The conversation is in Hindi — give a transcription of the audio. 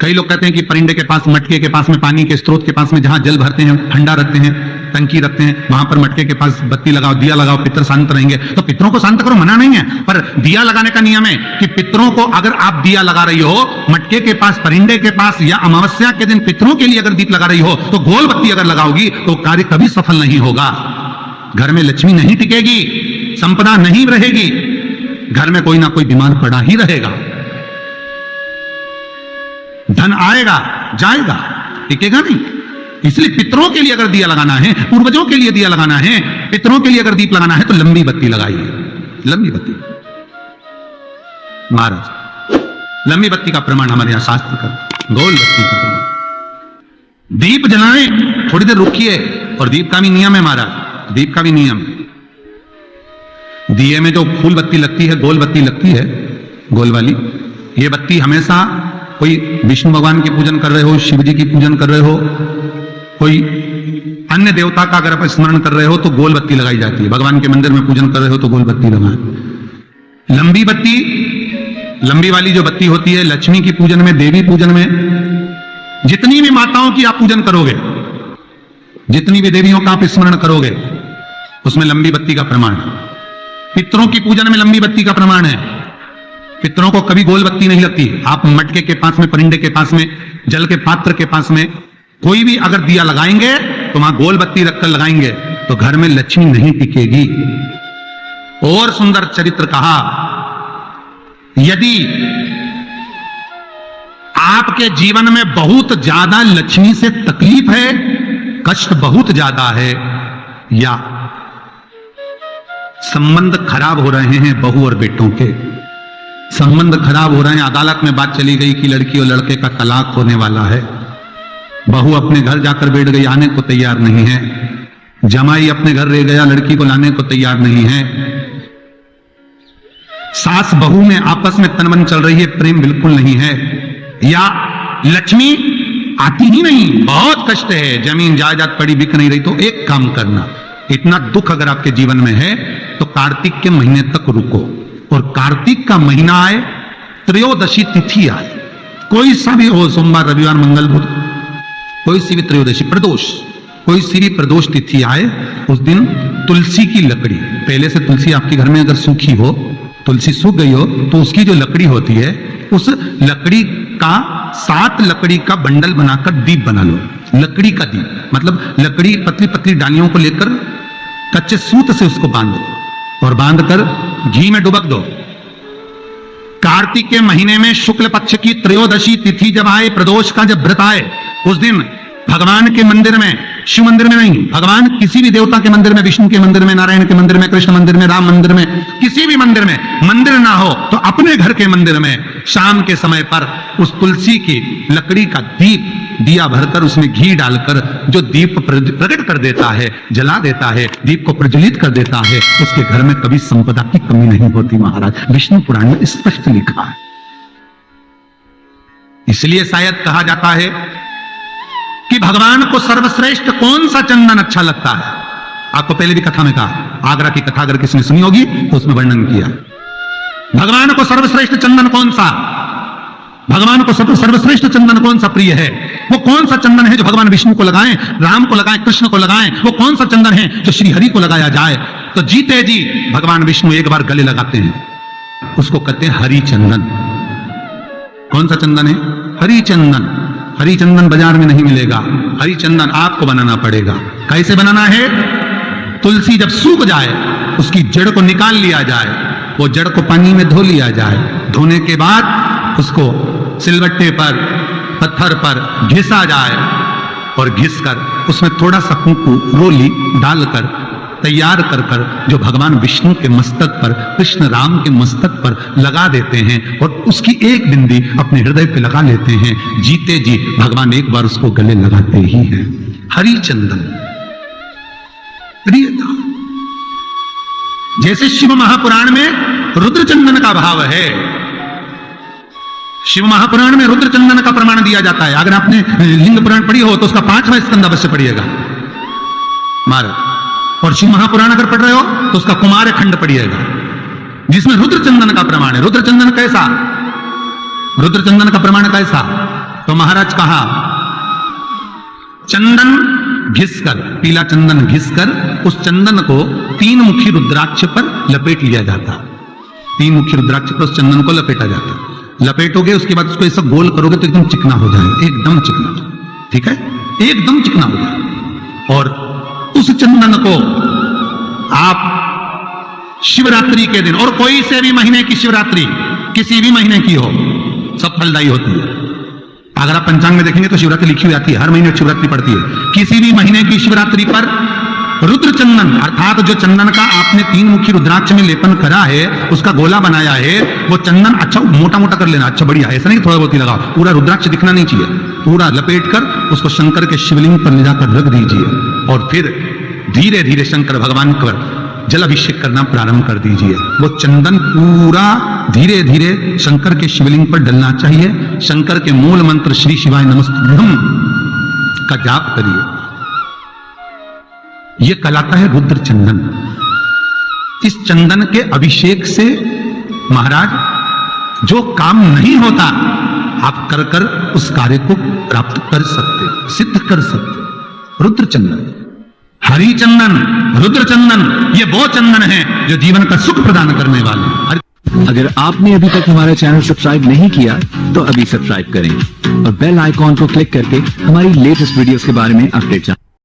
कई लोग कहते हैं कि परिंदे के पास, मटके के पास में, पानी के स्रोत के पास में जहां जल भरते हैं, ठंडा रखते हैं, टंकी रखते हैं, वहां पर मटके के पास बत्ती लगाओ, दिया लगाओ, पितर शांत रहेंगे। तो पितरों को शांत करो, मना नहीं है, पर दिया लगाने का नियम है कि पितरों को अगर आप दिया लगा रही हो मटके के पास, परिंदे के पास, या अमावस्या के दिन पितरों के लिए अगर दीप लगा रही हो, तो गोल बत्ती अगर लगाओगी तो कार्य कभी सफल नहीं होगा। घर में लक्ष्मी नहीं टिकेगी, संपदा नहीं रहेगी, घर में कोई ना कोई बीमार पड़ा ही रहेगा। धन आएगा जाएगा, टिकेगा नहीं। इसलिए पितरों के लिए अगर दिया लगाना है, पूर्वजों के लिए दिया लगाना है, पितरों के लिए अगर दीप लगाना है, तो लंबी बत्ती लगाइए, लंबी बत्ती। महाराज लंबी बत्ती का प्रमाण हमारे यहां शास्त्र का, गोल बत्ती का प्रमाण। दीप जलाएं, थोड़ी देर रुकिए, और दीप का भी नियम है महाराज, दीप का भी नियम है। दिए में जो फूल बत्ती लगती है, गोल बत्ती लगती है, गोल वाली, ये बत्ती हमेशा कोई विष्णु भगवान की पूजन कर रहे हो, शिव जी की पूजन कर रहे हो, कोई अन्य देवता का अगर आप स्मरण कर रहे हो तो गोल बत्ती लगाई जाती है। भगवान के मंदिर में पूजन कर रहे हो तो गोल बत्ती लगाएं। लंबी बत्ती, लंबी वाली जो बत्ती होती है, लक्ष्मी की पूजन में, देवी पूजन में, जितनी भी माताओं की आप पूजन करोगे, जितनी भी देवियों का आप स्मरण करोगे, उसमें लंबी बत्ती का प्रमाण है। पितरों की पूजन में लंबी बत्ती का प्रमाण है। पितरों को कभी गोल बत्ती नहीं लगती। आप मटके के पास में, परिंदे के पास में, जल के पात्र के पास में कोई भी अगर दिया लगाएंगे तो वहां गोल बत्ती रखकर लगाएंगे तो घर में लक्ष्मी नहीं टिकेगी। और सुंदर चरित्र कहा, यदि आपके जीवन में बहुत ज्यादा लक्ष्मी से तकलीफ है, कष्ट बहुत ज्यादा है, या संबंध खराब हो रहे हैं बहू और बेटों के, संबंध खराब हो रहे हैं, अदालत में बात चली गई कि लड़की और लड़के का तलाक होने वाला है, बहू अपने घर जाकर बैठ गई, आने को तैयार नहीं है, जमाई अपने घर रह गया, लड़की को लाने को तैयार नहीं है, सास बहू में आपस में तनमन चल रही है, प्रेम बिल्कुल नहीं है, या लक्ष्मी आती ही नहीं, बहुत कष्ट है, जमीन जायदाद पड़ी बिक नहीं रही, तो एक काम करना, इतना दुख अगर आपके जीवन में है तो कार्तिक के महीने तक रुको, और कार्तिक का महीना आए, त्रयोदशी तिथि आए, कोई सा भी हो, सोमवार, रविवार, मंगल, बुध, कोई सी भी त्रयोदशी, प्रदोष, कोई सी भी प्रदोष तिथि आए, उस दिन तुलसी की लकड़ी, पहले से तुलसी आपके घर में अगर सूखी हो, तुलसी सूख गई हो, तो उसकी जो लकड़ी होती है, उस लकड़ी का 7 लकड़ी का बंडल बनाकर दीप बना लो। लकड़ी का दीप मतलब लकड़ी, पतली पतली डालियों को लेकर कच्चे सूत से उसको बांधो और बांधकर घी में डुबक दो। कार्तिक के महीने में शुक्ल पक्ष की त्रयोदशी तिथि जब आए, प्रदोष का जब व्रत आए, उस दिन भगवान के मंदिर में, शिव मंदिर में नहीं, भगवान किसी भी देवता के मंदिर में, विष्णु के मंदिर में, नारायण के मंदिर में, कृष्ण मंदिर में, राम मंदिर में, किसी भी मंदिर में, मंदिर ना हो तो अपने घर के मंदिर में शाम के समय पर उस तुलसी की लकड़ी का दीप, दिया भरकर उसमें घी डालकर जो दीप प्रकट कर देता है, जला देता है, दीप को प्रज्वलित कर देता है, उसके घर में कभी संपदा की कमी नहीं होती महाराज। विष्णु पुराण में स्पष्ट लिखा है। इसलिए शायद कहा जाता है कि भगवान को सर्वश्रेष्ठ कौन सा चंदन अच्छा लगता है। आपको पहले भी कथा में कहा, आगरा की कथा अगर किसी ने सुनी होगी तो उसमें वर्णन किया, भगवान को सर्वश्रेष्ठ चंदन कौन सा, भगवान को सर्वश्रेष्ठ चंदन कौन सा प्रिय है, वो कौन सा चंदन है जो भगवान विष्णु को लगाएं, राम को लगाएं, कृष्ण को लगाएं, वो कौन सा चंदन है जो श्री हरि को लगाया जाए। तो जीते जी भगवान विष्णु एक बार गले लगाते हैं, उसको कहते हैं हरि चंदन। कौन सा चंदन है? हरि चंदन। हरि चंदन बाजार में नहीं मिलेगा, हरि चंदन आपको बनाना पड़ेगा। कैसे बनाना है? तुलसी जब सूख जाए उसकी जड़ को निकाल लिया जाए, वो जड़ को पानी में धो लिया जाए, धोने के बाद उसको सिलबट्टे पर, पत्थर पर घिसा जाए और घिसकर उसमें थोड़ा सा कुंकू, रोली डालकर तैयार कर कर जो भगवान विष्णु के मस्तक पर, कृष्ण राम के मस्तक पर लगा देते हैं और उसकी एक बिंदी अपने हृदय पे लगा लेते हैं, जीते जी भगवान एक बार उसको गले लगाते ही हैं। हरि चंदन प्रियता। जैसे शिव महापुराण में रुद्र चंदन का भाव है, शिव महापुराण में रुद्र चंदन का प्रमाण दिया जाता है। अगर आपने लिंग पुराण पढ़ी हो तो उसका 5वां स्कंद अवश्य पढ़िएगा महाराज, और शिव महापुराण अगर पढ़ रहे हो तो उसका कुमार खंड पढ़िएगा, जिसमें रुद्र चंदन का प्रमाण है। रुद्र चंदन कैसा? रुद्र चंदन का प्रमाण कैसा? तो तो महाराज कहा चंदन घिसकर, पीला चंदन घिसकर उस चंदन को 3 मुखी रुद्राक्ष पर लपेट लिया जाता। 3 मुखी रुद्राक्ष पर उस चंदन को लपेटा जाता। लपेटोगे उसके बाद उसको ऐसा गोल करोगे तो एकदम चिकना हो जाए, एकदम चिकना, ठीक है, एकदम चिकना हो जाए। और उस चंदन को आप शिवरात्रि के दिन, और कोई से भी महीने की शिवरात्रि, किसी भी महीने की हो, सब फलदायी होती है। अगर आप पंचांग में देखेंगे तो शिवरात्रि लिखी हुई आती है, हर महीने शिवरात्रि पड़ती है। किसी भी महीने की शिवरात्रि पर रुद्र चंदन, अर्थात जो चंदन का आपने 3 मुखी रुद्राक्ष में लेपन करा है, उसका गोला बनाया है, वो चंदन अच्छा मोटा मोटा कर लेना, अच्छा बढ़िया, ऐसा नहीं थोड़ा बहुत ही लगाओ, पूरा रुद्राक्ष दिखना नहीं चाहिए, पूरा लपेट कर उसको शंकर के शिवलिंग पर ले जाकर रख दीजिए और फिर धीरे धीरे शंकर भगवान पर जल अभिषेक करना प्रारंभ कर दीजिए। वो चंदन पूरा धीरे धीरे शंकर के शिवलिंग पर डलना चाहिए। शंकर के मूल मंत्र श्री शिवाय नमस्तुभ्यं का जाप करिए। यह कहलाता है रुद्र चंदन। इस चंदन के अभिषेक से महाराज जो काम नहीं होता आप कर कर उस कार्य को प्राप्त कर सकते, सिद्ध कर सकते। रुद्र चंदन, हरि चंदन, रुद्र चंदन, ये वो चंदन है जो जीवन का सुख प्रदान करने वाले। अगर आपने अभी तक हमारा चैनल सब्सक्राइब नहीं किया तो अभी सब्सक्राइब करें और बेल आइकॉन को क्लिक करके हमारी लेटेस्ट वीडियोस के बारे में अपडेट जानें।